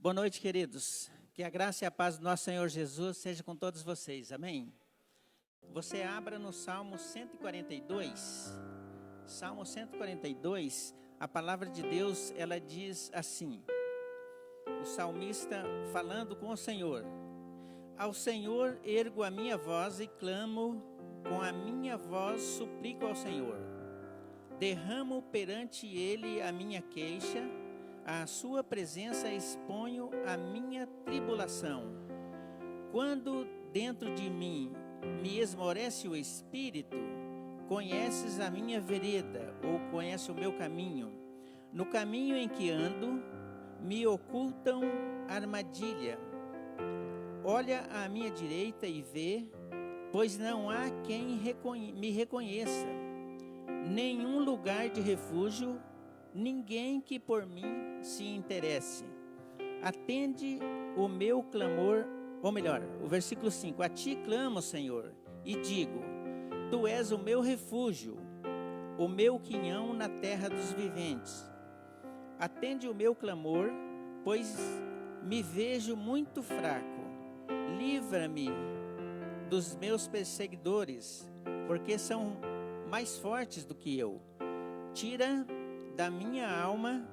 Boa noite, queridos. Que a graça e a paz do nosso Senhor Jesus seja com todos vocês. Amém? Você abra no Salmo 142. Salmo 142, a palavra de Deus, ela diz assim: o salmista falando com o Senhor: ao Senhor ergo a minha voz e clamo, com a minha voz suplico ao Senhor. Derramo perante Ele a minha queixa, à sua presença exponho a minha tribulação. Quando dentro de mim me esmorece o espírito, conheces a minha vereda, ou conhece o meu caminho. No caminho em que ando, me ocultam armadilha. Olha à minha direita e vê, pois não há quem me reconheça. Nenhum lugar de refúgio, ninguém que por mim se interesse. Atende o meu clamor, ou melhor, o versículo 5: a ti clamo, Senhor, e digo: tu és o meu refúgio, o meu quinhão na terra dos viventes. Atende o meu clamor, pois me vejo muito fraco. Livra-me dos meus perseguidores, porque são mais fortes do que eu. Tira da minha alma,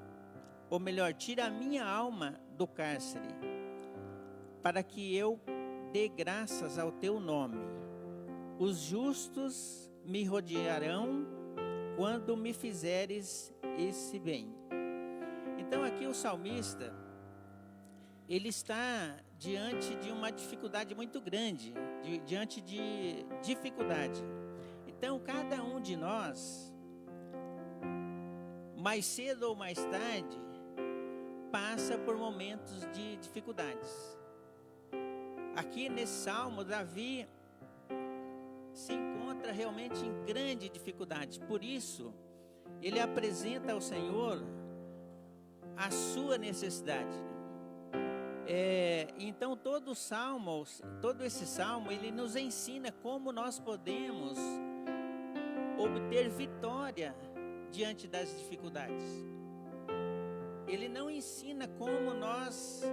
ou melhor, tira a minha alma do cárcere, para que eu dê graças ao teu nome. Os justos me rodearão quando me fizeres esse bem. Então aqui o salmista, ele está diante de uma dificuldade muito grande, diante de dificuldade. Então cada um de nós, mais cedo ou mais tarde, passa por momentos de dificuldades. Aqui nesse salmo, Davi se encontra realmente em grande dificuldade. Por isso, ele apresenta ao Senhor a sua necessidade. Então todo esse salmo, ele nos ensina como nós podemos obter vitória diante das dificuldades. Ele não ensina como nós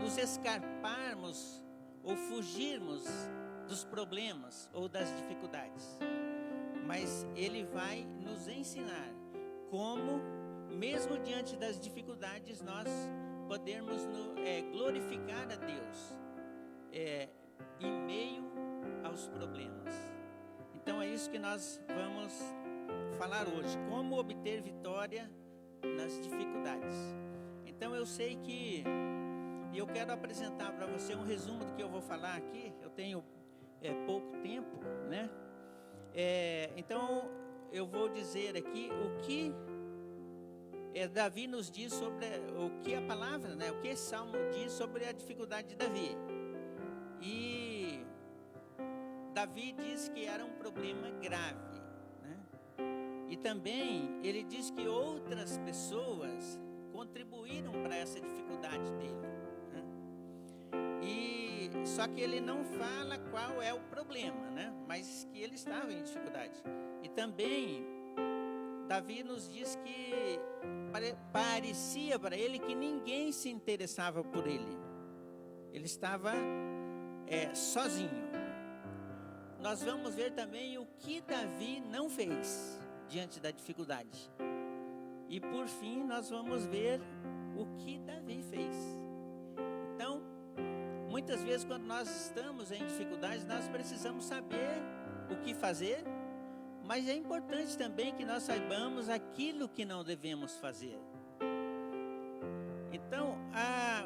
nos escaparmos ou fugirmos dos problemas ou das dificuldades, mas ele vai nos ensinar como, mesmo diante das dificuldades, nós podermos glorificar a Deus em meio aos problemas. Então é isso que nós vamos falar hoje: como obter vitória nas dificuldades. Então eu sei que eu quero apresentar para você um resumo do que eu vou falar aqui. Eu tenho pouco tempo, né? Então eu vou dizer aqui o que Davi nos diz sobre o que a palavra, né? O que esse salmo diz sobre a dificuldade de Davi. E Davi diz que era um problema grave, né? E também ele diz que outras pessoas contribuíram para essa dificuldade dele, né? E só que ele não fala qual é o problema, né? Mas que ele estava em dificuldade. E também Davi nos diz que parecia para ele que ninguém se interessava por ele. Ele estava sozinho. Nós vamos ver também o que Davi não fez diante da dificuldade. E por fim nós vamos ver o que Davi fez. Então, muitas vezes quando nós estamos em dificuldades, nós precisamos saber o que fazer, mas é importante também que nós saibamos aquilo que não devemos fazer. Então,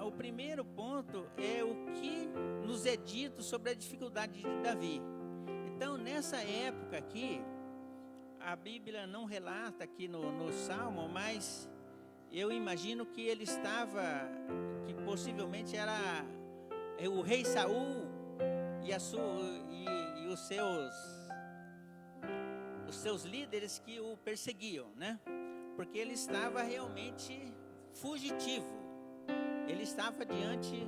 o primeiro ponto é o que nos é dito sobre a dificuldade de Davi. Então, nessa época aqui, a Bíblia não relata aqui no Salmo, mas eu imagino que ele estava, que possivelmente era o rei Saul e os seus líderes que o perseguiam, né? Porque ele estava realmente fugitivo. Ele estava diante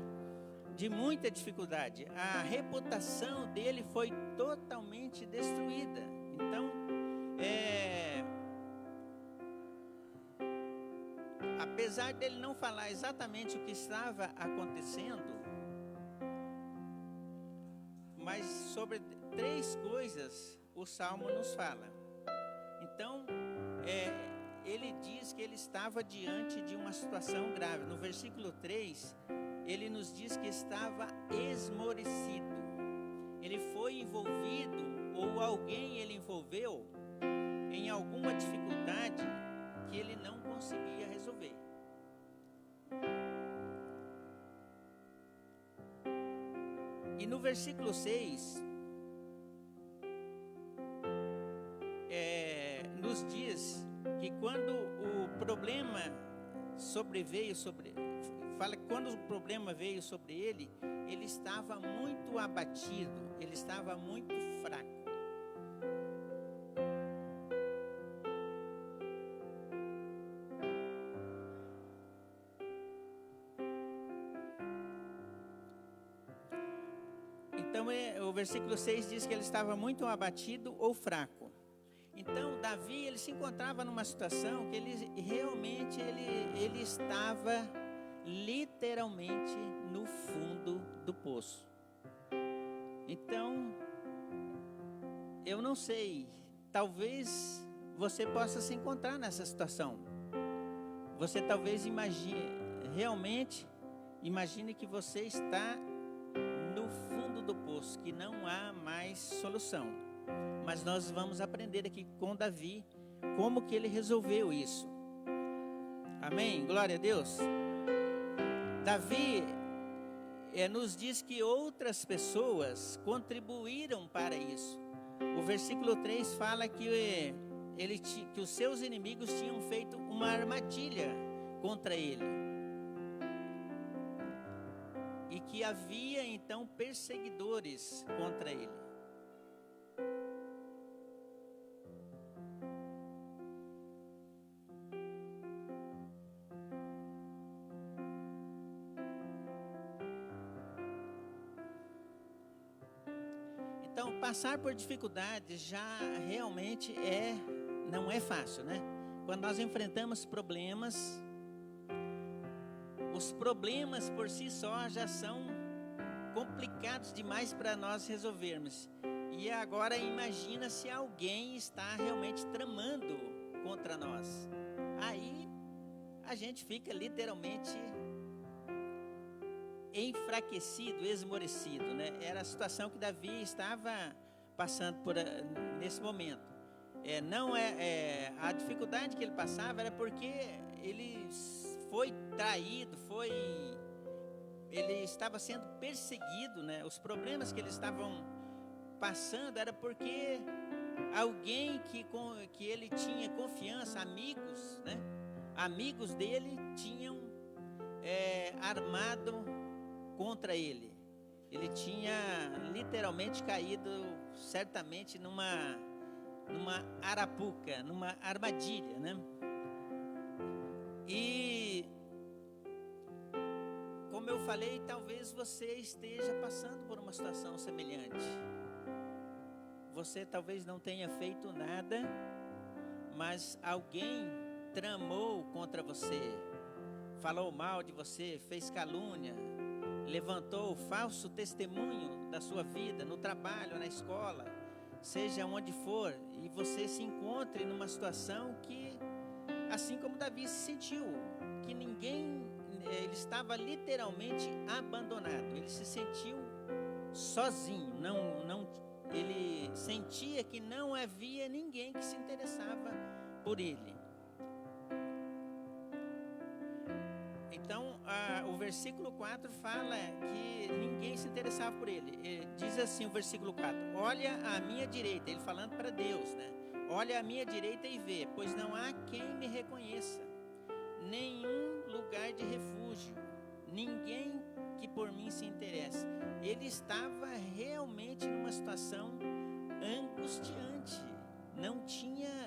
de muita dificuldade. A reputação dele foi totalmente destruída. Então, apesar dele não falar exatamente o que estava acontecendo, mas sobre 3 coisas o Salmo nos fala. Então, ele diz que ele estava diante de uma situação grave. No versículo 3, ele nos diz que estava esmorecido. Ele foi envolvido, ou alguém ele envolveu, em alguma dificuldade que ele não conseguia resolver. E no versículo 6, nos diz que quando o problema fala que quando o problema veio sobre ele, ele estava muito abatido, ele estava muito fraco. Então, o versículo 6 diz que ele estava muito abatido ou fraco. Então, Davi, ele se encontrava numa situação que ele realmente ele estava literalmente no fundo do poço. Então, eu não sei, talvez você possa se encontrar nessa situação. Você talvez imagine que você está no fundo do poço, que não há mais solução. Mas nós vamos aprender aqui com Davi como que ele resolveu isso. Amém? Glória a Deus. Davi nos diz que outras pessoas contribuíram para isso. O versículo 3 fala que os seus inimigos tinham feito uma armadilha contra ele. E que havia então perseguidores contra ele. Então, passar por dificuldades já realmente não é fácil, né? Quando nós enfrentamos problemas, os problemas por si só já são complicados demais para nós resolvermos. E agora imagina se alguém está realmente tramando contra nós. Aí a gente fica literalmente enfraquecido, esmorecido, né? Era a situação que Davi estava passando nesse momento. A dificuldade que ele passava era porque ele foi traído, ele estava sendo perseguido, né? Os problemas que eles estavam passando era porque alguém que ele tinha confiança, amigos, né? Amigos dele tinham armado contra ele. Ele tinha literalmente caído certamente numa arapuca, numa armadilha, né? E como eu falei, talvez você esteja passando por uma situação semelhante. Você talvez não tenha feito nada, mas alguém tramou contra você, falou mal de você, fez calúnia, levantou falso testemunho da sua vida, no trabalho, na escola, seja onde for, e você se encontre numa situação que, assim como Davi se sentiu, que ele estava literalmente abandonado, ele se sentiu sozinho, ele sentia que não havia ninguém que se interessava por ele. Então, o versículo 4 fala que ninguém se interessava por ele. Diz assim o versículo 4: olha à minha direita, ele falando para Deus, né? Olha à minha direita e vê, pois não há quem me reconheça, nenhum lugar de refúgio, ninguém que por mim se interesse. Ele estava realmente numa situação angustiante,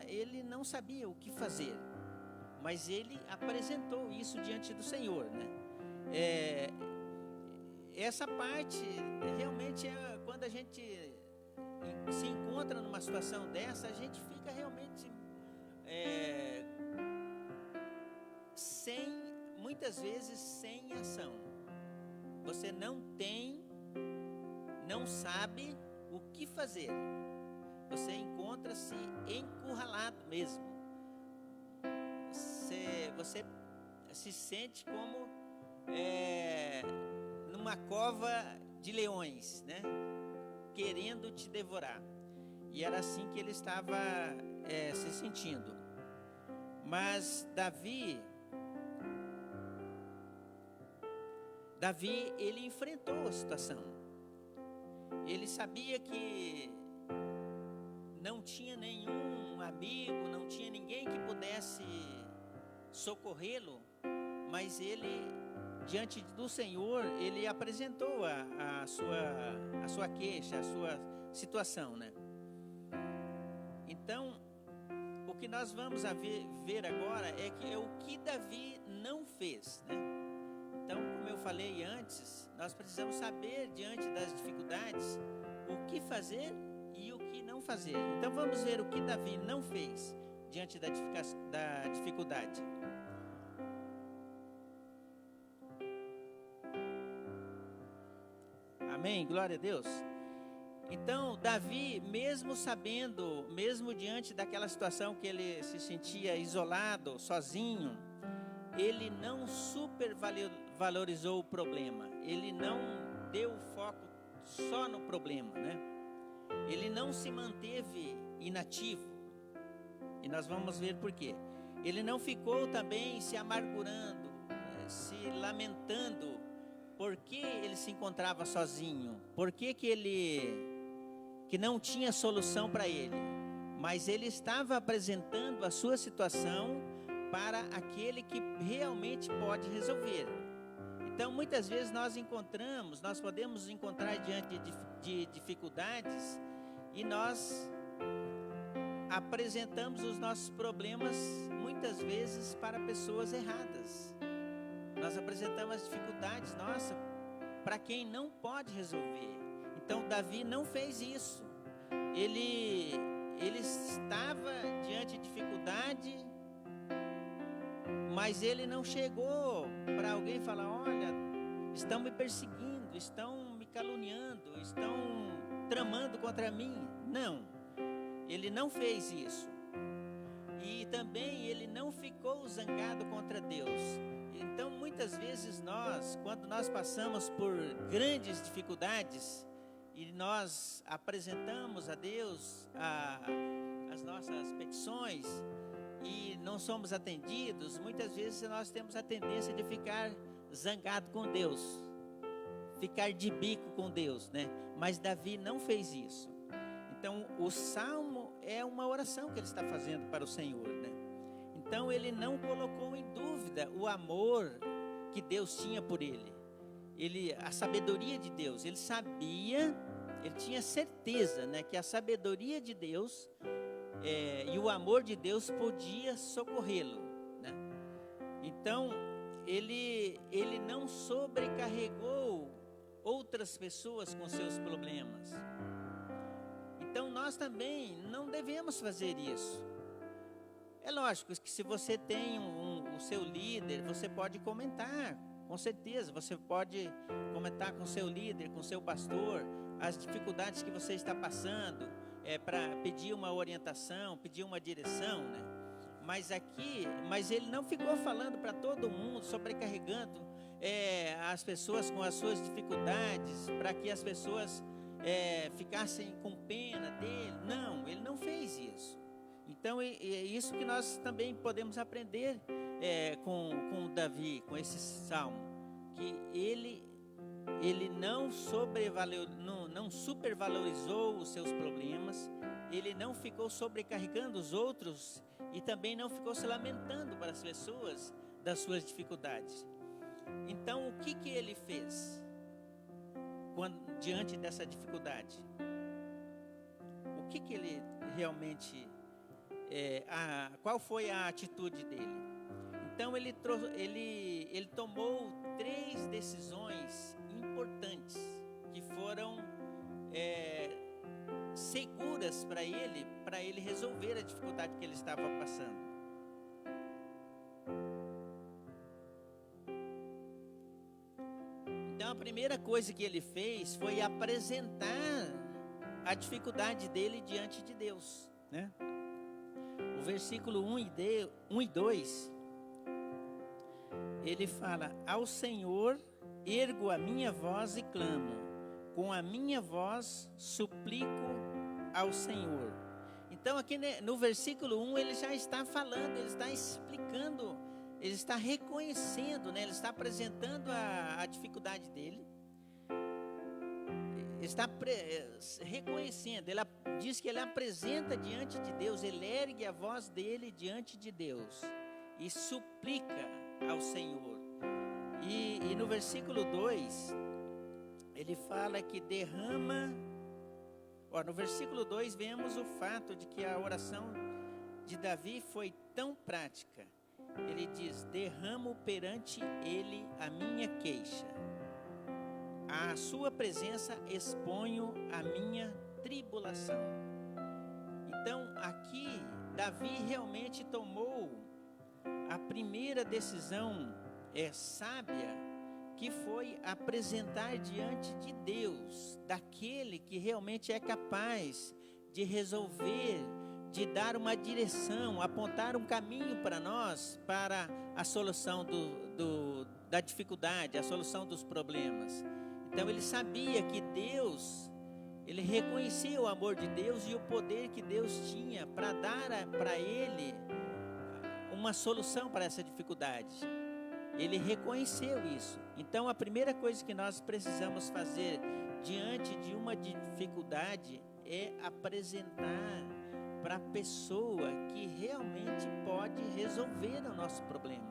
ele não sabia o que fazer. Mas ele apresentou isso diante do Senhor, né? Essa parte realmente quando a gente se encontra numa situação dessa, a gente fica realmente sem muitas vezes sem ação. Você não sabe o que fazer. Você encontra-se encurralado mesmo. Você se sente como numa cova de leões, né? Querendo te devorar. E era assim que ele estava se sentindo. Mas Davi, ele enfrentou a situação. Ele sabia que não tinha nenhum amigo, não tinha ninguém que pudesse socorrê-lo, mas ele, diante do Senhor, ele apresentou a sua queixa, a sua situação, né? Então, o que nós vamos ver agora é o que Davi não fez, né? Então, como eu falei antes, nós precisamos saber, diante das dificuldades, o que fazer e o que não fazer. Então, vamos ver o que Davi não fez diante da dificuldade. Amém? Glória a Deus. Então, Davi, mesmo sabendo, mesmo diante daquela situação que ele se sentia isolado, sozinho, ele não supervalorizou o problema. Ele não deu foco só no problema, né? Ele não se manteve inativo. E nós vamos ver por quê. Ele não ficou também se amargurando, se lamentando, porque ele se encontrava sozinho, porque que não tinha solução para ele, mas ele estava apresentando a sua situação para aquele que realmente pode resolver. Então, muitas vezes nós podemos encontrar diante de dificuldades e nós apresentamos os nossos problemas muitas vezes para pessoas erradas. Nós apresentamos as dificuldades nossas para quem não pode resolver. Então, Davi não fez isso. Ele estava diante de dificuldade, mas ele não chegou para alguém falar: olha, estão me perseguindo, estão me caluniando, estão tramando contra mim. Não, ele não fez isso. E também ele não ficou zangado contra Deus. Então, muitas vezes quando nós passamos por grandes dificuldades e nós apresentamos a Deus as nossas petições e não somos atendidos, muitas vezes nós temos a tendência de ficar zangado com Deus, ficar de bico com Deus, né? Mas Davi não fez isso. Então, o salmo é uma oração que ele está fazendo para o Senhor, né? Então, ele não colocou em dúvida o amor que Deus tinha por ele. A sabedoria de Deus. Ele sabia, ele tinha certeza, né, que a sabedoria de Deus e o amor de Deus podia socorrê-lo, né? Então, ele não sobrecarregou outras pessoas com seus problemas. Então, nós também não devemos fazer isso. É lógico que se você tem o seu líder, você pode comentar, com certeza, você pode comentar com o seu líder, com o seu pastor, as dificuldades que você está passando, para pedir uma orientação, pedir uma direção, né? Mas ele não ficou falando para todo mundo, sobrecarregando as pessoas com as suas dificuldades, para que as pessoas ficassem com pena dele. Não, ele não fez isso. Então, é isso que nós também podemos aprender com Davi, com esse salmo, que ele não supervalorizou os seus problemas, ele não ficou sobrecarregando os outros e também não ficou se lamentando para as pessoas das suas dificuldades. Então, o que ele fez diante dessa dificuldade? O que ele realmente... qual foi a atitude dele? Então ele tomou 3 decisões importantes que foram seguras para ele resolver a dificuldade que ele estava passando. a primeira coisa que ele fez foi apresentar a dificuldade dele diante de Deus, né? O versículo 1 e 2, ele fala: ao Senhor ergo a minha voz e clamo, com a minha voz suplico ao Senhor. Então aqui no versículo 1 ele já está falando, ele está explicando, ele está reconhecendo, né? Ele está apresentando a dificuldade dele. Ele está reconhecendo, ele diz que ele apresenta diante de Deus, ele ergue a voz dele diante de Deus e suplica ao Senhor. E no versículo 2, ele fala que derrama. No versículo 2 vemos o fato de que a oração de Davi foi tão prática. Ele diz: derramo perante ele a minha queixa, à sua presença exponho a minha tribulação. Então aqui Davi realmente tomou a primeira decisão sábia, que foi apresentar diante de Deus, daquele que realmente é capaz de resolver, de dar uma direção, apontar um caminho para nós, para a solução da dificuldade, a solução dos problemas. Então ele sabia que Deus, ele reconhecia o amor de Deus e o poder que Deus tinha para dar para ele uma solução para essa dificuldade. Ele reconheceu isso. Então a primeira coisa que nós precisamos fazer diante de uma dificuldade é apresentar para a pessoa que realmente pode resolver o nosso problema.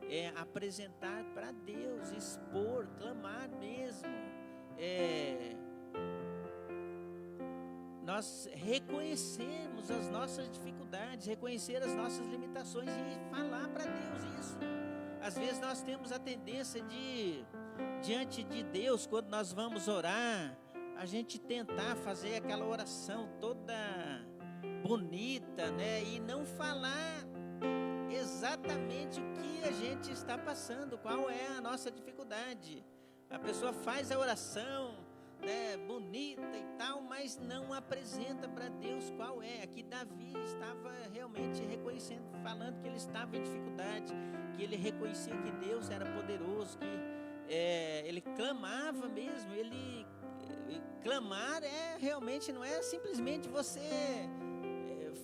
É apresentar para Deus, expor, clamar mesmo. Nós reconhecermos as nossas dificuldades, reconhecer as nossas limitações e falar para Deus isso. Às vezes nós temos a tendência de, diante de Deus, quando nós vamos orar, a gente tentar fazer aquela oração toda bonita, né? E não falar exatamente o que a gente está passando, qual é a nossa dificuldade. A pessoa faz a oração, né, bonita e tal, mas não apresenta para Deus qual é. Aqui Davi estava realmente reconhecendo, falando que ele estava em dificuldade, que ele reconhecia que Deus era poderoso, que ele clamava mesmo. Clamar realmente não é simplesmente você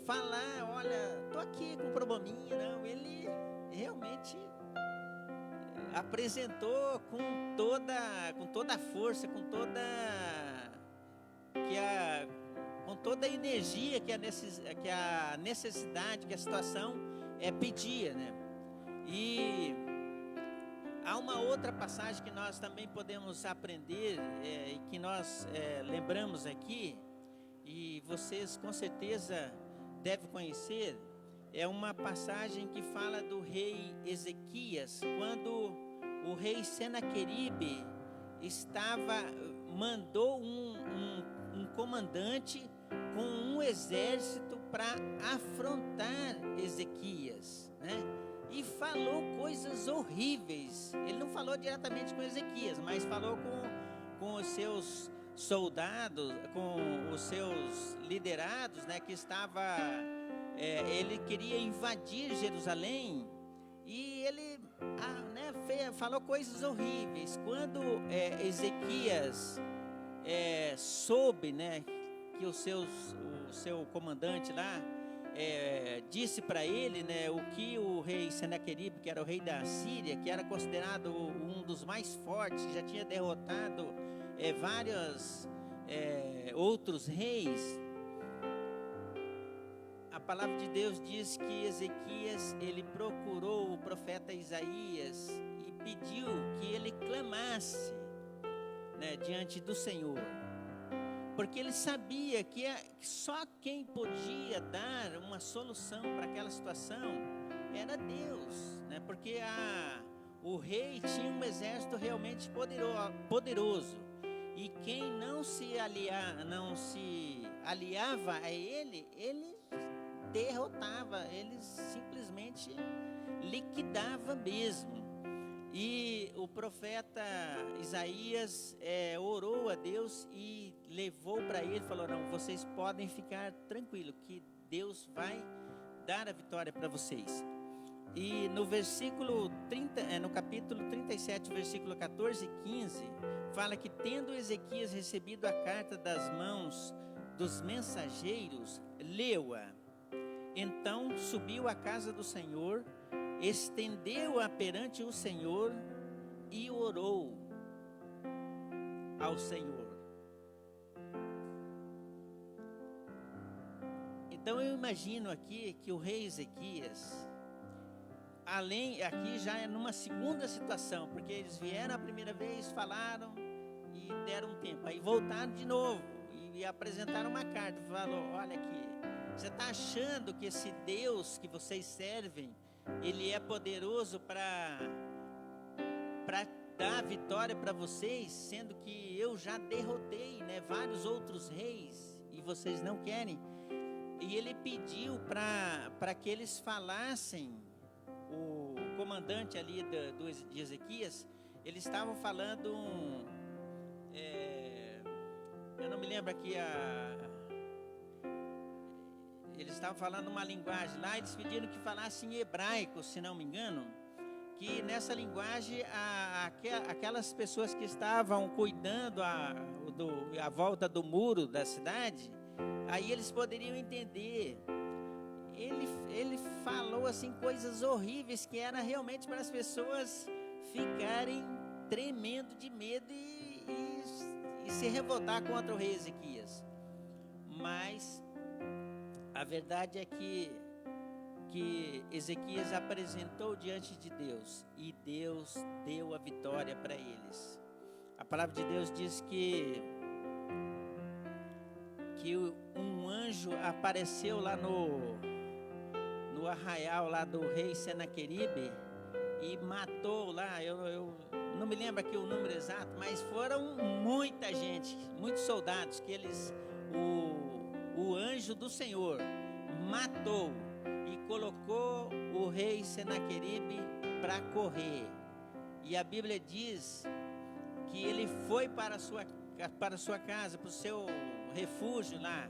falar, olha, estou aqui com um probleminha, não. Ele realmente apresentou com toda a força, com toda a energia que a necessidade, que a situação pedia, né? E há uma outra passagem que nós também podemos aprender e que nós lembramos aqui, e vocês com certeza devem conhecer. É uma passagem que fala do rei Ezequias, quando o rei Senaqueribe mandou um comandante com um exército para afrontar Ezequias, né? E falou coisas horríveis. Ele não falou diretamente com Ezequias, mas falou com os seus soldados, com os seus liderados, né? Que ele queria invadir Jerusalém, e ele falou coisas horríveis. Quando Ezequias soube, né, que o seu comandante lá disse para ele, né, o que o rei Senaqueribe, que era o rei da Síria, que era considerado um dos mais fortes, já tinha derrotado vários outros reis. A palavra de Deus diz que Ezequias, ele procurou o profeta Isaías e pediu que ele clamasse, né, diante do Senhor, porque ele sabia que só quem podia dar uma solução para aquela situação era Deus, né? Porque o rei tinha um exército realmente poderoso, e quem não se aliava a ele derrotava, ele simplesmente liquidava mesmo. E o profeta Isaías orou a Deus e levou para ele, falou: não, vocês podem ficar tranquilos, que Deus vai dar a vitória para vocês. E no versículo 30, no capítulo 37, versículo 14 e 15, fala que tendo Ezequias recebido a carta das mãos dos mensageiros, leu-a. Então subiu à casa do Senhor, estendeu-a perante o Senhor e orou ao Senhor. Então eu imagino aqui que o rei Ezequias, aqui já é numa segunda situação, porque eles vieram a primeira vez, falaram e deram um tempo, aí voltaram de novo e apresentaram uma carta, falou: olha aqui, você está achando que esse Deus que vocês servem, ele é poderoso para dar vitória para vocês, sendo que eu já derrotei, né, vários outros reis e vocês não querem? E ele pediu para que eles falassem, o comandante ali de Ezequias, eles estavam falando, eu não me lembro aqui, eles estavam falando uma linguagem lá, eles pediram que falassem em hebraico, se não me engano, que nessa linguagem aquelas pessoas que estavam cuidando a volta do muro da cidade, aí eles poderiam entender. Ele falou assim coisas horríveis que era realmente para as pessoas ficarem tremendo de medo e se revoltar contra o rei Ezequias. Mas a verdade é que Ezequias apresentou diante de Deus e Deus deu a vitória para eles. A palavra de Deus diz que um anjo apareceu lá no arraial lá do rei Senaqueribe e matou lá, eu não me lembro aqui o número exato, mas foram muita gente, muitos soldados que o anjo do Senhor matou e colocou o rei Senaqueribe para correr. E a Bíblia diz que ele foi para a sua casa, para o seu refúgio lá,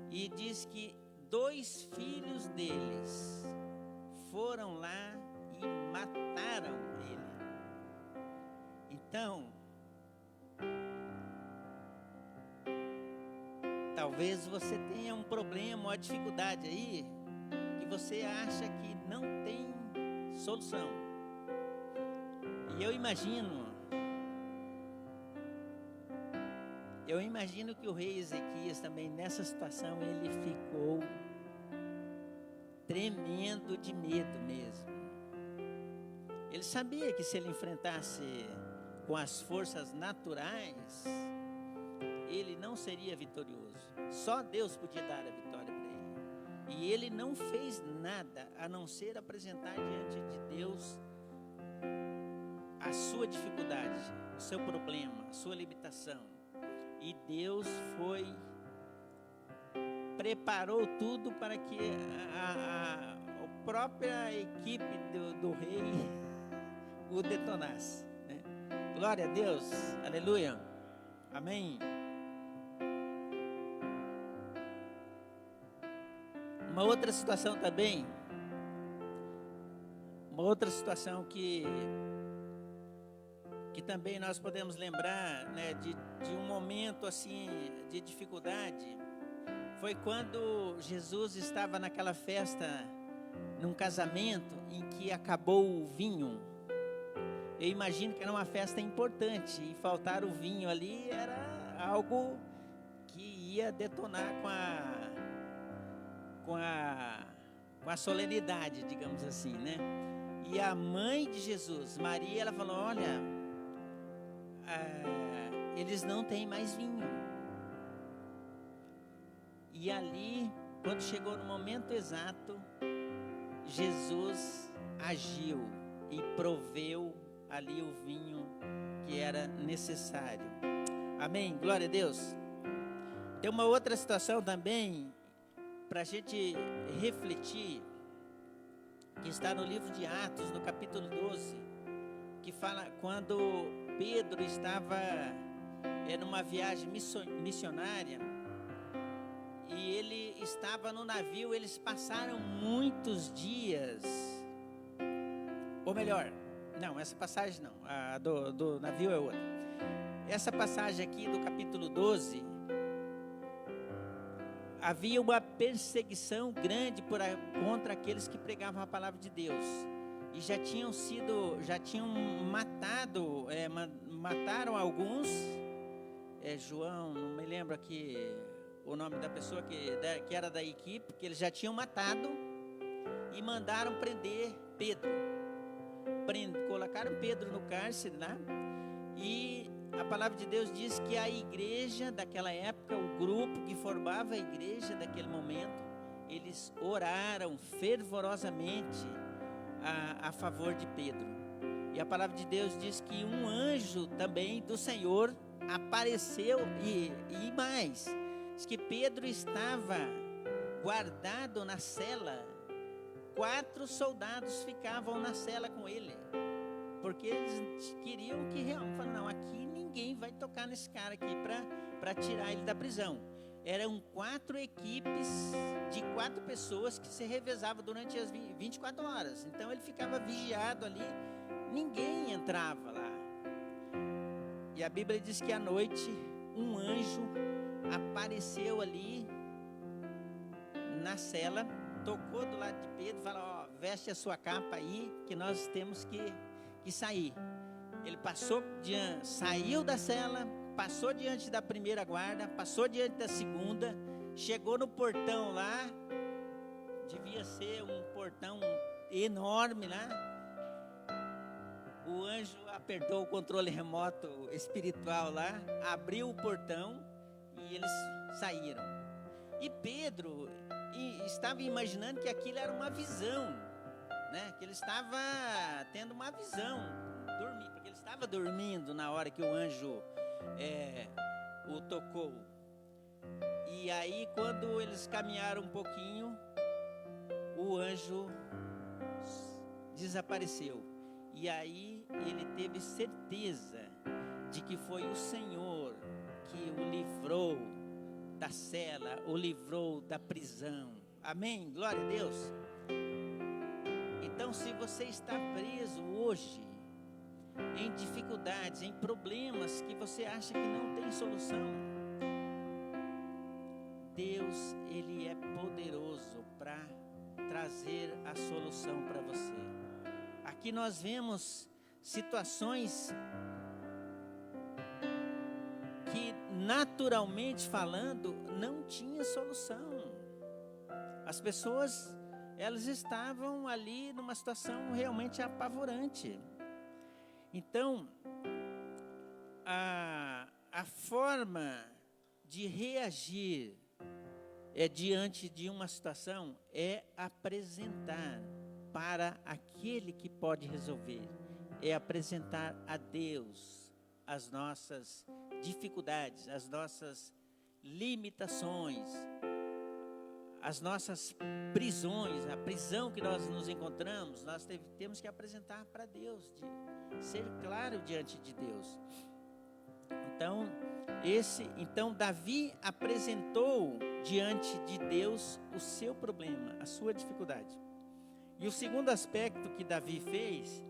e diz que 2 filhs deles foram lá e mataram ele. Então, talvez você tenha um problema, uma dificuldade aí, que você acha que não tem solução. E eu imagino que o rei Ezequias também, nessa situação, ele ficou tremendo de medo mesmo. Ele sabia que se ele enfrentasse com as forças naturais, ele não seria vitorioso. Só Deus podia dar a vitória para ele. E ele não fez nada a não ser apresentar diante de Deus a sua dificuldade, o seu problema, a sua limitação. E Deus preparou tudo para que a própria equipe do rei o detonasse, né? Glória a Deus, aleluia, amém. Uma outra situação também, que também nós podemos lembrar, né, de um momento assim de dificuldade, foi quando Jesus estava naquela festa, num casamento em que acabou o vinho. Eu imagino que era uma festa importante e faltar o vinho ali era algo que ia detonar com a solenidade, digamos assim, né? E a mãe de Jesus, Maria, ela falou: olha, eles não têm mais vinho. E ali, quando chegou no momento exato, Jesus agiu e proveu ali o vinho que era necessário. Amém? Glória a Deus. Tem uma outra situação também para a gente refletir, que está no livro de Atos, no capítulo 12, que fala, quando Pedro estava numa viagem missionária, e ele estava no navio, eles passaram muitos dias, ou melhor, não, essa passagem não, a do navio é outra. Essa passagem aqui do capítulo 12, havia uma perseguição grande contra aqueles que pregavam a palavra de Deus. E já tinham matado, mataram alguns. João, não me lembro aqui o nome da pessoa que era da equipe, que eles já tinham matado e mandaram prender Pedro. Colocaram Pedro no cárcere lá, e a palavra de Deus diz que a igreja daquela época, o grupo que formava a igreja daquele momento, eles oraram fervorosamente a favor de Pedro. E a palavra de Deus diz que um anjo também do Senhor apareceu, e mais, diz que Pedro estava guardado na cela. 4 soldados ficavam na cela com ele, porque eles queriam que realmente, falaram, não, aqui ninguém vai tocar nesse cara aqui para tirar ele da prisão. Eram 4 equipes de 4 pessoas que se revezavam durante as 24 horas. Então ele ficava vigiado ali, ninguém entrava lá. E a Bíblia diz que à noite um anjo apareceu ali na cela, tocou do lado de Pedro e falou, veste a sua capa aí, que nós temos que sair. Ele saiu da cela, passou diante da primeira guarda, passou diante da segunda, chegou no portão lá, devia ser um portão enorme lá. O anjo apertou o controle remoto espiritual lá, abriu o portão e eles saíram. E Pedro estava imaginando que aquilo era uma visão, né? Que ele estava tendo uma visão, porque ele estava dormindo na hora que o anjo o tocou. E aí, quando eles caminharam um pouquinho, o anjo desapareceu. E aí ele teve certeza de que foi o Senhor que o livrou da cela, o livrou da prisão. Amém? Glória a Deus. Então, se você está preso hoje em dificuldades, em problemas que você acha que não tem solução, Deus, Ele é poderoso para trazer a solução para você. Aqui nós vemos situações que, naturalmente falando, não tinha solução. As pessoas, elas estavam ali numa situação realmente apavorante. Então, a forma de reagir diante de uma situação é apresentar para aquele que pode resolver, é apresentar a Deus as nossas dificuldades, as nossas limitações, as nossas prisões, a prisão que nós nos encontramos, nós temos que apresentar para Deus, de ser claro diante de Deus. Então Davi apresentou diante de Deus o seu problema, a sua dificuldade. E o segundo aspecto que Davi fez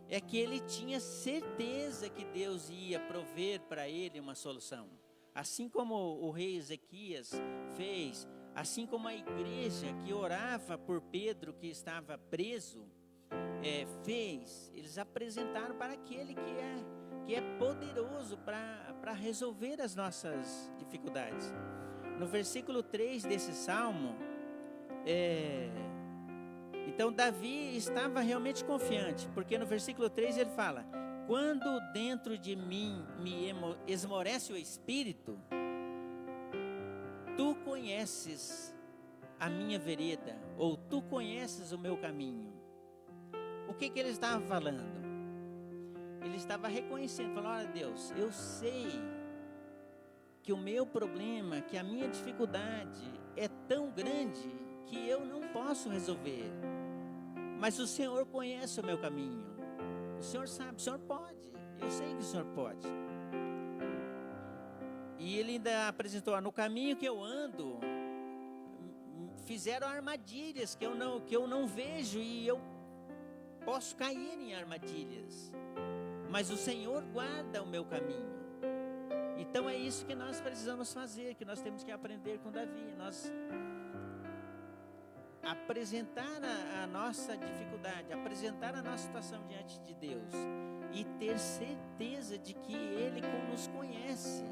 é que ele tinha certeza que Deus ia prover para ele uma solução. Assim como o rei Ezequias fez, assim como a igreja que orava por Pedro que estava preso, fez, eles apresentaram para aquele que é poderoso para resolver as nossas dificuldades. No versículo 3 desse salmo, então Davi estava realmente confiante, porque no versículo 3 ele fala: quando dentro de mim me esmorece o espírito, tu conheces a minha vereda, ou tu conheces o meu caminho. O que ele estava falando? Ele estava reconhecendo, falando: olha Deus, eu sei que o meu problema, que a minha dificuldade é tão grande que eu não posso resolver, mas o Senhor conhece o meu caminho. O Senhor sabe, o Senhor pode. Eu sei que o Senhor pode. E ele ainda apresentou: no caminho que eu ando, fizeram armadilhas que eu não vejo, e eu posso cair em armadilhas, mas o Senhor guarda o meu caminho. Então é isso que nós precisamos fazer, que nós temos que aprender com Davi. Nós apresentar a nossa dificuldade, apresentar a nossa situação diante de Deus e ter certeza de que Ele nos conhece.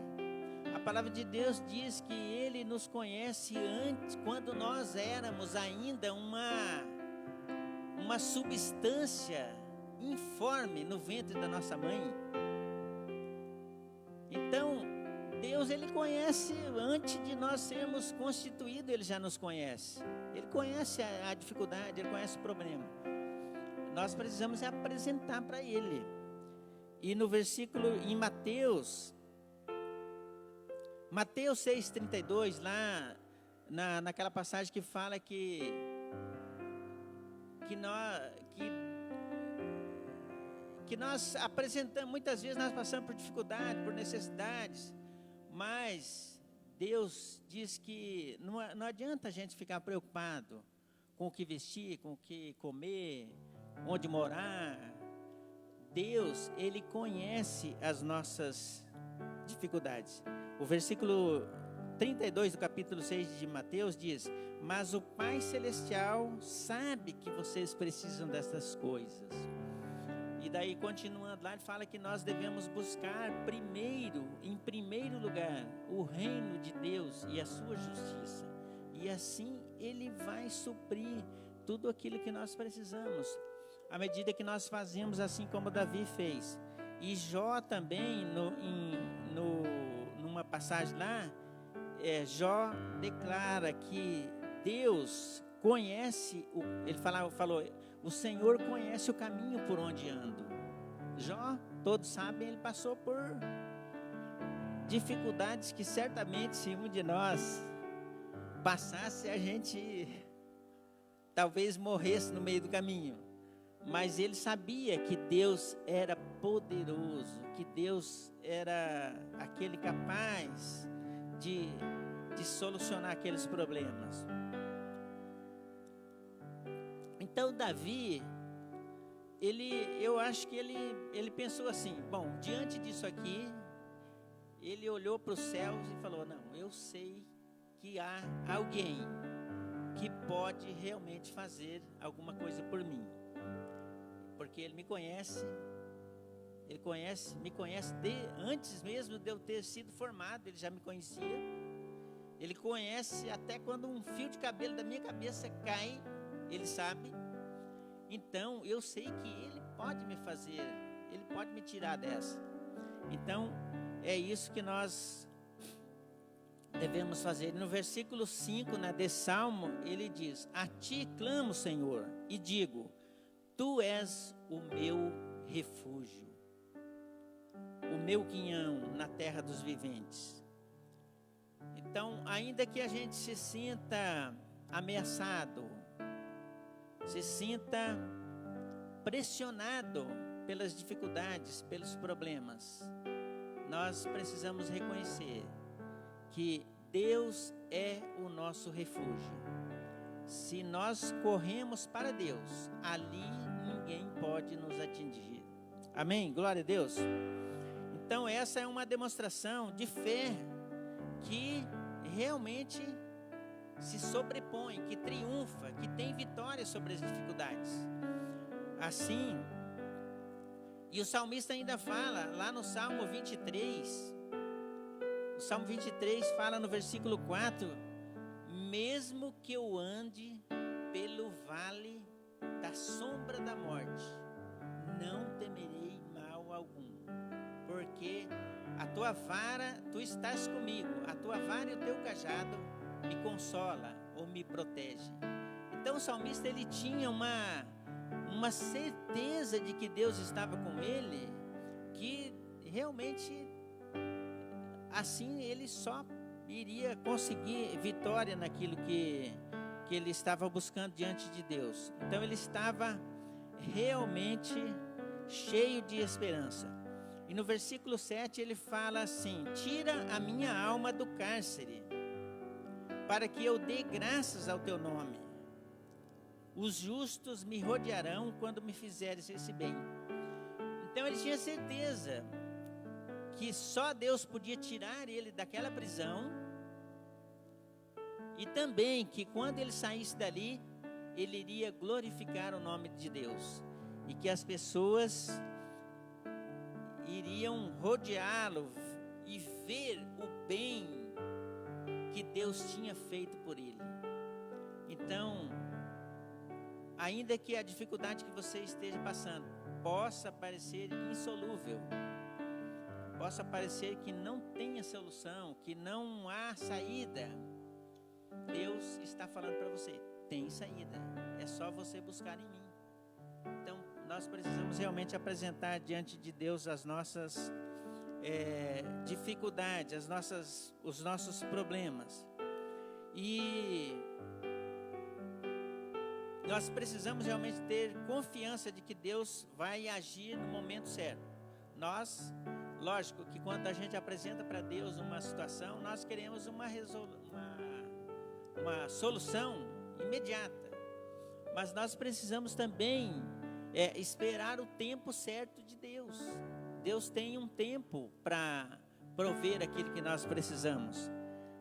A palavra de Deus diz que Ele nos conhece antes, quando nós éramos ainda uma substância informe no ventre da nossa mãe. Então, Deus, Ele conhece antes de nós sermos constituídos, Ele já nos conhece. Ele conhece a dificuldade, Ele conhece o problema. Nós precisamos apresentar para Ele. E no versículo em Mateus 6,32, lá naquela passagem que fala que nós apresentamos, muitas vezes nós passamos por dificuldade, por necessidades, mas Deus diz que não adianta a gente ficar preocupado com o que vestir, com o que comer, onde morar. Deus, Ele conhece as nossas dificuldades. O versículo 32 do capítulo 6 de Mateus diz: mas o Pai Celestial sabe que vocês precisam dessas coisas. E daí, continuando lá, ele fala que nós devemos buscar em primeiro lugar, o reino de Deus e a sua justiça. E assim Ele vai suprir tudo aquilo que nós precisamos, à medida que nós fazemos assim como Davi fez. E Jó também, numa passagem lá, Jó declara que Deus conhece, ele falou, o Senhor conhece o caminho por onde ando. Jó, todos sabem, ele passou por dificuldades que certamente, se um de nós passasse, a gente talvez morresse no meio do caminho. Mas ele sabia que Deus era poderoso, que Deus era aquele capaz de solucionar aqueles problemas. Então Davi, eu acho que ele pensou assim: bom, diante disso aqui, ele olhou para os céus e falou: não, eu sei que há alguém que pode realmente fazer alguma coisa por mim, porque Ele me conhece, me conhece antes mesmo de eu ter sido formado. Ele já me conhecia. Ele conhece até quando um fio de cabelo da minha cabeça cai, Ele sabe. Então eu sei que Ele pode me fazer, Ele pode me tirar dessa. Então é isso que nós devemos fazer. No versículo 5, desse salmo, ele diz: a ti clamo, Senhor, e digo: tu és o meu refúgio, o meu quinhão na terra dos viventes. Então, ainda que a gente se sinta ameaçado, se sinta pressionado pelas dificuldades, pelos problemas, nós precisamos reconhecer que Deus é o nosso refúgio. Se nós corremos para Deus, ali ninguém pode nos atingir. Amém? Glória a Deus. Então essa é uma demonstração de fé que realmente se sobrepõe, que triunfa, que tem vitória sobre as dificuldades. Assim, e o salmista ainda fala lá no Salmo 23, o Salmo 23 fala no versículo 4: mesmo que eu ande pelo vale da sombra da morte, não temerei mal algum, porque a tua vara, tu estás comigo, a tua vara e o teu cajado me consola ou me protege. Então o salmista, ele tinha uma certeza de que Deus estava com ele, que realmente assim ele só iria conseguir vitória naquilo que ele estava buscando diante de Deus. Então ele estava realmente cheio de esperança. E no versículo 7 ele fala assim: tira a minha alma do cárcere, para que eu dê graças ao teu nome. Os justos me rodearão quando me fizeres esse bem. Então ele tinha certeza que só Deus podia tirar ele daquela prisão, e também que quando ele saísse dali, ele iria glorificar o nome de Deus, e que as pessoas iriam rodeá-lo e ver o bem que Deus tinha feito por ele. Então, ainda que a dificuldade que você esteja passando possa parecer insolúvel, possa parecer que não tenha solução, que não há saída, Deus está falando para você: tem saída, é só você buscar em mim. Então, nós precisamos realmente apresentar diante de Deus as nossas dificuldades, os nossos problemas. E nós precisamos realmente ter confiança de que Deus vai agir no momento certo. Nós, lógico que quando a gente apresenta para Deus uma situação, nós queremos uma solução imediata. Mas nós precisamos também esperar o tempo certo de Deus. Deus tem um tempo para prover aquilo que nós precisamos.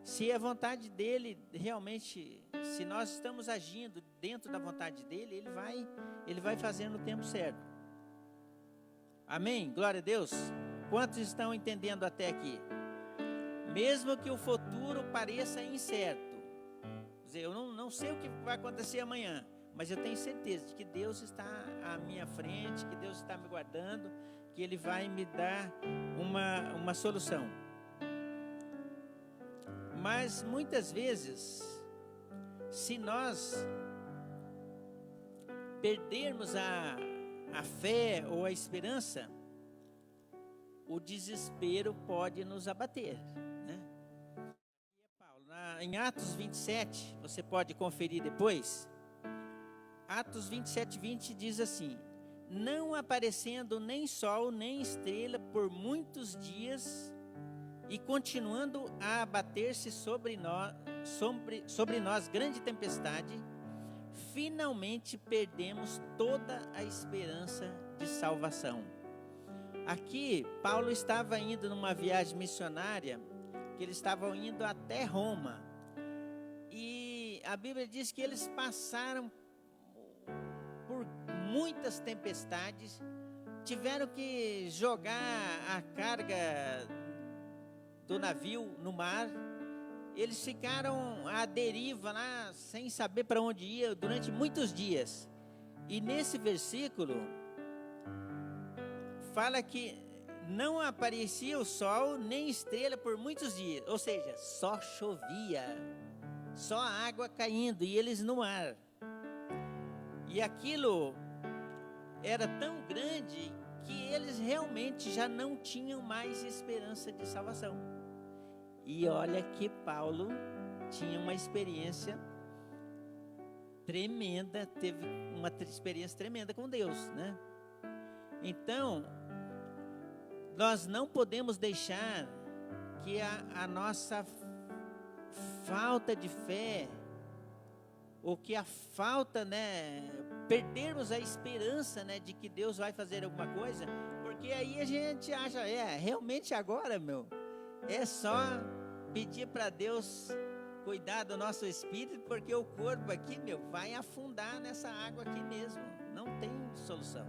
Se a vontade dele realmente, se nós estamos agindo dentro da vontade dele, ele vai fazer no tempo certo. Amém? Glória a Deus. Quantos estão entendendo até aqui? Mesmo que o futuro pareça incerto, quer dizer, eu não sei o que vai acontecer amanhã, mas eu tenho certeza de que Deus está à minha frente, que Deus está me guardando, que Ele vai me dar uma solução. Mas muitas vezes, se nós perdermos a fé ou a esperança, o desespero pode nos abater, né? Em Atos 27, você pode conferir depois. Atos 27, 20 diz assim: não aparecendo nem sol nem estrela por muitos dias, e continuando a abater-se sobre nós grande tempestade, finalmente perdemos toda a esperança de salvação. Aqui, Paulo estava indo numa viagem missionária, que eles estavam indo até Roma, e a Bíblia diz que eles passaram por muitas tempestades, tiveram que jogar a carga do navio no mar, eles ficaram à deriva lá, sem saber para onde ia, durante muitos dias. E nesse versículo fala que não aparecia o sol nem estrela por muitos dias, ou seja, só chovia, só a água caindo e eles no mar. E aquilo era tão grande que eles realmente já não tinham mais esperança de salvação. E olha que Paulo tinha uma experiência tremenda, teve uma experiência tremenda com Deus, né? Então, nós não podemos deixar que a nossa falta de fé, ou que a falta, perdermos a esperança, de que Deus vai fazer alguma coisa, porque aí a gente acha, realmente agora, é só pedir para Deus cuidar do nosso espírito, porque o corpo aqui, vai afundar nessa água aqui mesmo, não tem solução.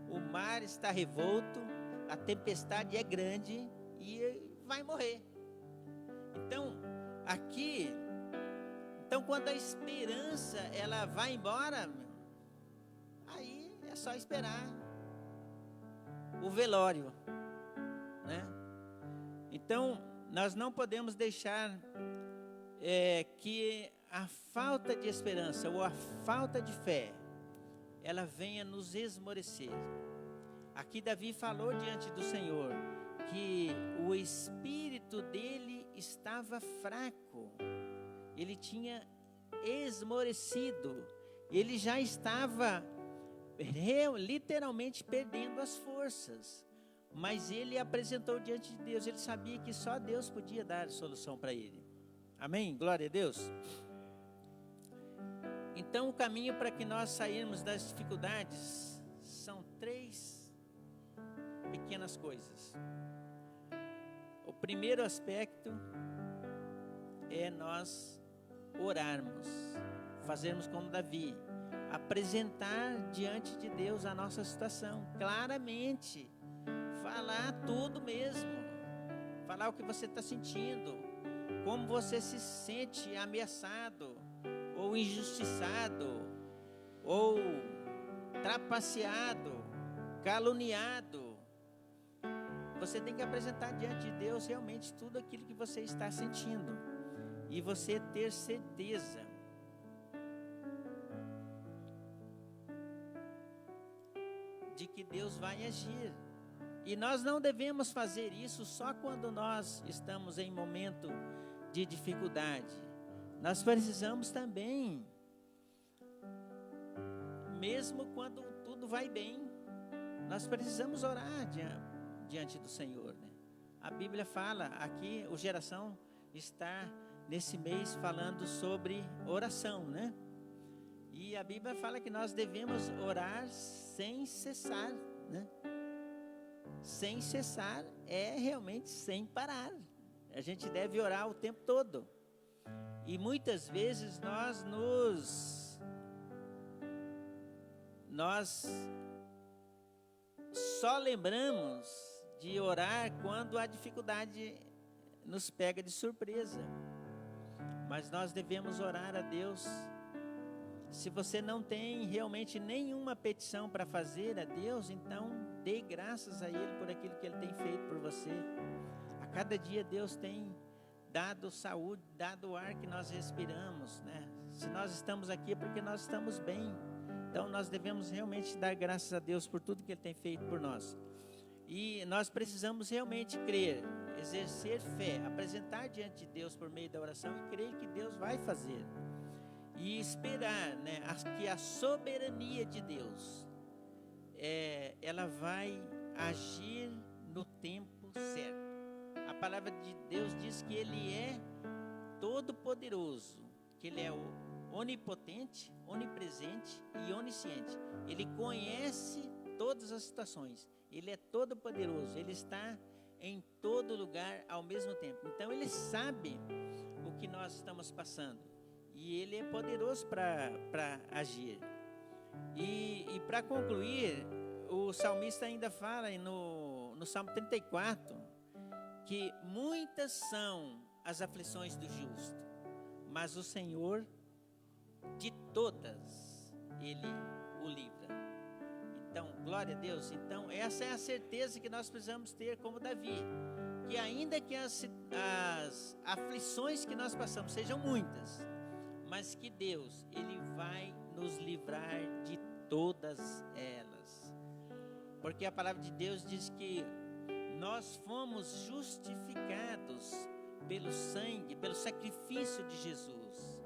O mar está revolto, a tempestade é grande e vai morrer. Então quando a esperança ela vai embora, aí é só esperar o velório, né? Então nós não podemos deixar que a falta de esperança ou a falta de fé ela venha nos esmorecer. Aqui Davi falou diante do Senhor que o espírito dele estava fraco, ele tinha esmorecido, ele já estava literalmente perdendo as forças. Mas ele apresentou diante de Deus. Ele sabia que só Deus podia dar solução para ele. Amém? Glória a Deus. Então o caminho para que nós sairmos das dificuldades são 3 pequenas coisas. O primeiro aspecto é nós orarmos, fazermos como Davi, apresentar diante de Deus a nossa situação, claramente, falar tudo mesmo, falar o que você está sentindo, como você se sente ameaçado, ou injustiçado, ou trapaceado, caluniado. Você tem que apresentar diante de Deus realmente tudo aquilo que você está sentindo, e você ter certeza de que Deus vai agir. E nós não devemos fazer isso só quando nós estamos em momento de dificuldade. Nós precisamos também, mesmo quando tudo vai bem, nós precisamos orar diante do Senhor, né? A Bíblia fala aqui, o Geração está nesse mês falando sobre oração, né? E a Bíblia fala que nós devemos orar sem cessar, né? Sem cessar é realmente sem parar. A gente deve orar o tempo todo. E muitas vezes nós só lembramos de orar quando a dificuldade nos pega de surpresa. Mas nós devemos orar a Deus. Se você não tem realmente nenhuma petição para fazer a Deus, então dê graças a Ele por aquilo que Ele tem feito por você. A cada dia Deus tem dado saúde, dado o ar que nós respiramos, né? Se nós estamos aqui é porque nós estamos bem. Então nós devemos realmente dar graças a Deus por tudo que Ele tem feito por nós. E nós precisamos realmente crer, exercer fé, apresentar diante de Deus por meio da oração e crer que Deus vai fazer. E esperar, né, que a soberania de Deus, ela vai agir no tempo certo. A palavra de Deus diz que Ele é todo-poderoso, que Ele é onipotente, onipresente e onisciente. Ele conhece todas as situações. Ele é todo-poderoso. Ele está em todo lugar ao mesmo tempo. Então Ele sabe o que nós estamos passando. E Ele é poderoso para agir. E para concluir, o salmista ainda fala no Salmo 34, que muitas são as aflições do justo, mas o Senhor, de todas, Ele o livra. Então, glória a Deus. Então, essa é a certeza que nós precisamos ter como Davi, que ainda que as aflições que nós passamos sejam muitas, mas que Deus, Ele vai nos livrar de todas elas. Porque a palavra de Deus diz que nós fomos justificados pelo sangue, pelo sacrifício de Jesus.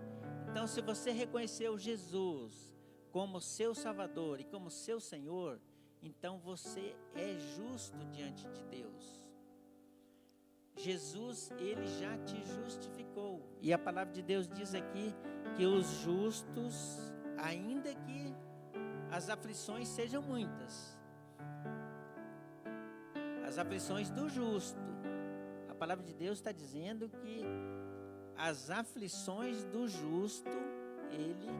Então, se você reconheceu Jesus como seu Salvador e como seu Senhor, então você é justo diante de Deus. Jesus, Ele já te justificou. E a palavra de Deus diz aqui que os justos, ainda que as aflições sejam muitas, as aflições do justo, a palavra de Deus está dizendo que as aflições do justo, Ele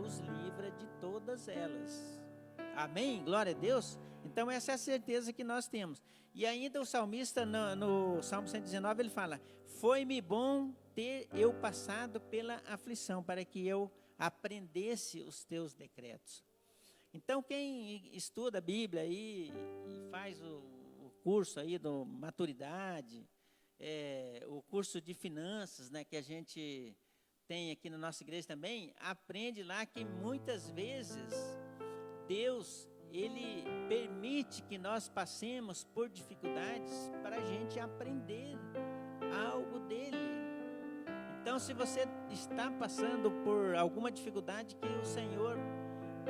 os livra de todas elas. Amém? Glória a Deus. Então essa é a certeza que nós temos. E ainda o salmista no Salmo 119 ele fala: foi-me bom ter eu passado pela aflição, para que eu aprendesse os teus decretos. Então quem estuda a Bíblia aí e faz o curso aí do maturidade, o curso de finanças, né, que a gente tem aqui na nossa igreja também, aprende lá que muitas vezes Deus, Ele permite que nós passemos por dificuldades para a gente aprender algo dEle. Então, se você está passando por alguma dificuldade, que o Senhor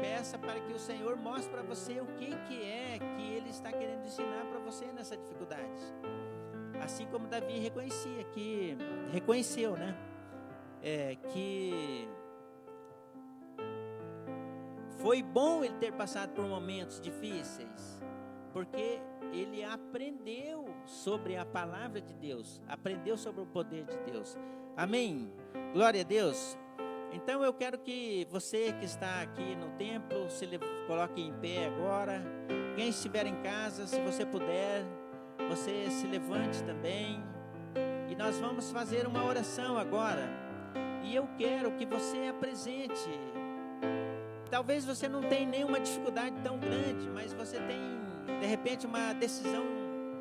peça para que o Senhor mostre para você o que é que Ele está querendo ensinar para você nessa dificuldade. Assim como Davi reconheceu, né? Que foi bom ele ter passado por momentos difíceis, porque ele aprendeu sobre a palavra de Deus, aprendeu sobre o poder de Deus. Amém? Glória a Deus. Então eu quero que você que está aqui no templo se coloque em pé agora. Quem estiver em casa, se você puder, você se levante também. E nós vamos fazer uma oração agora. E eu quero que você apresente. Talvez você não tenha nenhuma dificuldade tão grande, mas você tem, de repente, uma decisão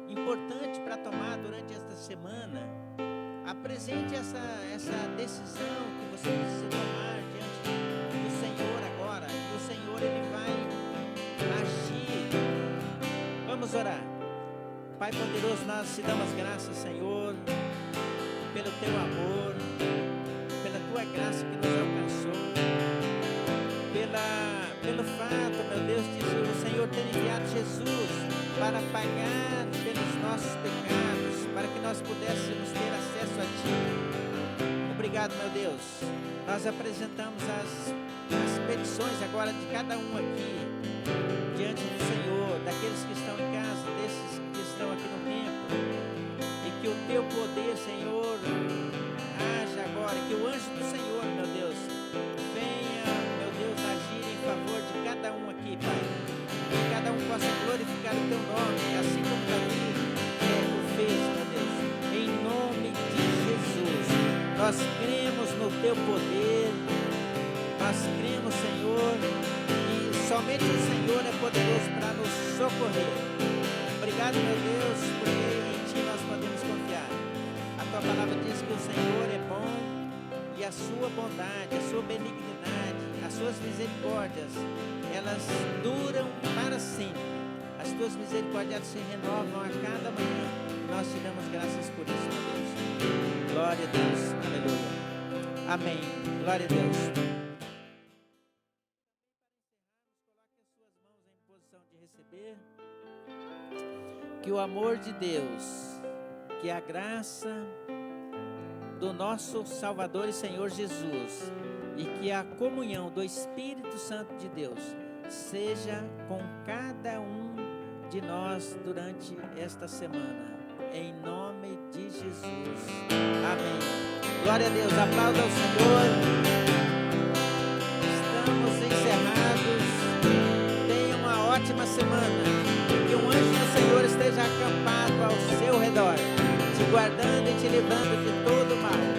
importante para tomar durante esta semana. Apresente essa decisão que você precisa tomar diante do Senhor agora. E o Senhor, Ele vai agir. Vamos orar. Pai poderoso, nós te damos graças, Senhor, pelo Teu amor, pela Tua graça que nos alcançou, pelo fato, meu Deus, de o Senhor ter enviado Jesus para pagar pelos nossos pecados, para que nós pudéssemos ter acesso a Ti. Obrigado, meu Deus. Nós apresentamos as petições agora de cada um aqui, diante do Senhor, daqueles que estão em casa, desses que estão aqui no templo, e que o Teu poder, Senhor, haja agora, que o anjo do Senhor, meu Deus, venha, meu Deus, agir em favor de cada um aqui, Pai. Que cada um possa glorificar o Teu nome, assim como Davi o fez, meu Deus. Em nome de Jesus, nós cremos no Teu poder, nós cremos, Senhor, e somente o Senhor é poderoso para nos socorrer. Obrigado, meu Deus, porque em Ti nós podemos confiar. A Tua palavra diz que o Senhor é bom e a Sua bondade, a Sua benignidade, as Suas misericórdias, elas duram para sempre. As Tuas misericórdias se renovam a cada manhã. Nós te damos graças por isso, meu Deus. Glória a Deus. Aleluia. Amém. Glória a Deus. Coloque as suas mãos em posição de receber. Que o amor de Deus, que a graça do nosso Salvador e Senhor Jesus e que a comunhão do Espírito Santo de Deus seja com cada um de nós durante esta semana, em nome de Jesus. Amém. Glória a Deus. Aplauda ao Senhor. Estamos encerrados. Tenha uma ótima semana. Que o anjo do Senhor esteja acampado ao seu redor, te guardando e te livrando de todo mal.